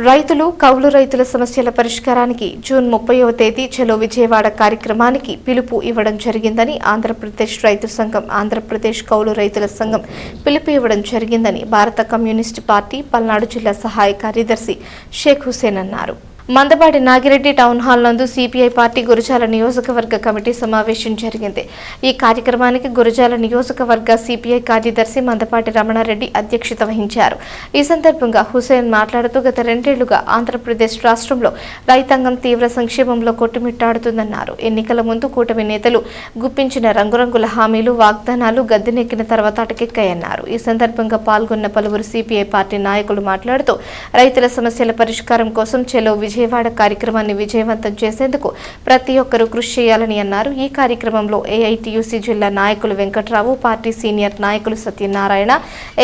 రైతులు కౌలు రైతుల సమస్యల పరిష్కారానికి జూన్ 30వ తేదీ చలో విజయవాడ కార్యక్రమానికి పిలుపు ఇవ్వడం జరిగిందని ఆంధ్రప్రదేశ్ రైతు సంఘం, ఆంధ్రప్రదేశ్ కౌలు రైతుల సంఘం పిలుపు ఇవ్వడం జరిగిందని భారత కమ్యూనిస్టు పార్టీ పల్నాడు జిల్లా సహాయ కార్యదర్శి షేక్ హుసేన్ అన్నారు. మందపాటి నాగిరెడ్డి టౌన్ హాల్ నందు సిపిఐ పార్టీ గురజాల నియోజకవర్గ కమిటీ సమావేశం జరిగింది. ఈ కార్యక్రమానికి గురజాల నియోజకవర్గ సిపిఐ కార్యదర్శి మందపాటి రమణారెడ్డి అధ్యక్షత వహించారు. ఈ సందర్భంగా హుసేన్ మాట్లాడుతూ గత 2 ఏళ్లుగా ఆంధ్రప్రదేశ్ రాష్ట్రంలో రైతాంగం తీవ్ర సంక్షేమంలో కొట్టుమిట్టాడుతుందన్నారు. ఎన్నికల ముందు కూటమి నేతలు గుప్పించిన రంగురంగుల హామీలు, వాగ్దానాలు గద్దెనెక్కిన తర్వాత అటకెక్కాయన్నారు. ఈ సందర్భంగా పాల్గొన్న పలువురు సిపిఐ పార్టీ నాయకులు మాట్లాడుతూ రైతుల సమస్యల పరిష్కారం కోసం చలో విజయవాడ కార్యక్రమాన్ని విజయవంతం చేసేందుకు ప్రతి ఒక్కరూ కృషి చేయాలని అన్నారు. ఈ కార్యక్రమంలో ఏఐటియుసి జిల్లా నాయకులు వెంకట్రావు, పార్టీ సీనియర్ నాయకులు సత్యనారాయణ,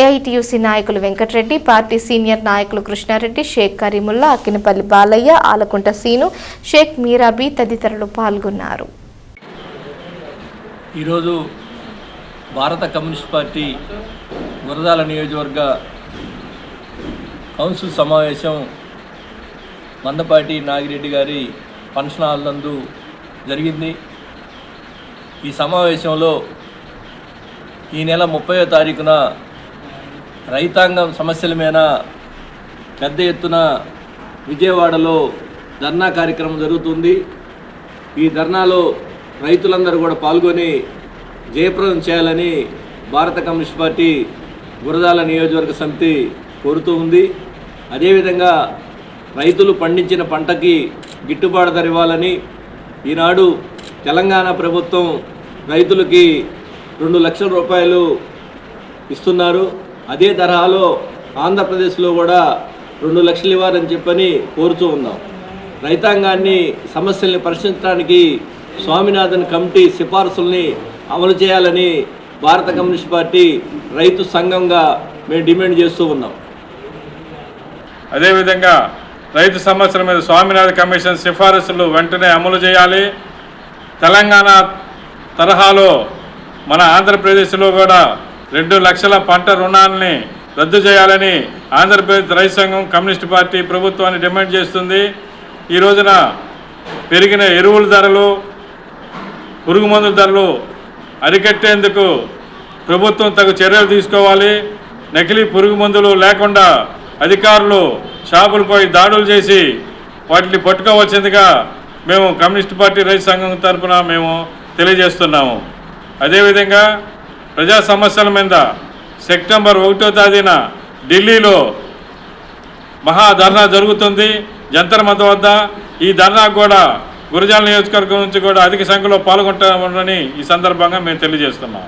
ఏఐటియుసి నాయకులు వెంకటరెడ్డి, పార్టీ సీనియర్ నాయకులు కృష్ణారెడ్డి, షేక్ కరీముల్లా, అక్కినపల్లి బాలయ్య, ఆలకుంట సీను, షేక్ మీరాబీ తదితరులు పాల్గొన్నారు. ఈరోజు భారత కమ్యూనిస్ట్ పార్టీ గురజాల నియోజకవర్గ కౌన్సిల్ సమావేశం మందపాటి నాగిరెడ్డి గారి ఫంక్షన్ హాల్ నందు జరిగింది. ఈ సమావేశంలో ఈ నెల 30వ తారీఖున రైతాంగం సమస్యల మీద పెద్ద ఎత్తున విజయవాడలో ధర్నా కార్యక్రమం జరుగుతుంది. ఈ ధర్నాలో రైతులందరూ కూడా పాల్గొని జయప్రదం చేయాలని భారత కమ్యూనిస్ట్ పార్టీ గురజాల నియోజకవర్గ సమితి కోరుతూ ఉంది. అదేవిధంగా రైతులు పండించిన పంటకి గిట్టుబాటు ధర ఇవ్వాలని ఈనాడు తెలంగాణ ప్రభుత్వం రైతులకి 2 లక్షల రూపాయలు ఇస్తున్నారు. అదే తరహాలో ఆంధ్రప్రదేశ్లో కూడా 2 లక్షలు ఇవ్వాలని చెప్పని కోరుతూ ఉన్నాం. రైతాంగాన్ని సమస్యల్ని పరిష్కరించడానికి స్వామినాథన్ కమిటీ సిఫార్సుల్ని అమలు చేయాలని భారత కమ్యూనిస్ట్ పార్టీ రైతు సంఘంగా మేము డిమాండ్ చేస్తూ ఉన్నాం. అదేవిధంగా రైతు సమస్యల మీద స్వామినాథన్ కమిషన్ సిఫారసులు వెంటనే అమలు చేయాలి. తెలంగాణ తరహాలో మన ఆంధ్రప్రదేశ్లో కూడా 2 లక్షల పంట రుణాలని రద్దు చేయాలని ఆంధ్రప్రదేశ్ రైతు సంఘం కమ్యూనిస్ట్ పార్టీ ప్రభుత్వాన్ని డిమాండ్ చేస్తుంది. ఈ రోజున పెరిగిన ఎరువుల ధరలు, పురుగు మందుల ధరలు అరికట్టేందుకు ప్రభుత్వం తగు చర్యలు తీసుకోవాలి. నకిలీ పురుగు మందులు లేకుండా అధికారులు షాపులపై దాడులు చేసి వాటిని పట్టుకోవచ్చిందిగా మేము కమ్యూనిస్ట్ పార్టీ రైతు సంఘం తరఫున మేము తెలియజేస్తున్నాము. అదేవిధంగా ప్రజా సమస్యల మీద సెప్టెంబర్ 1వ తేదీన ఢిల్లీలో మహా ధర్నా జరుగుతుంది జంతర్ మంతర్ వద్ద. ఈ ధర్నాకు కూడా గురజాల నియోజకవర్గం నుంచి కూడా అధిక సంఖ్యలో పాల్గొంటామని ఈ సందర్భంగా మేము తెలియజేస్తున్నాం.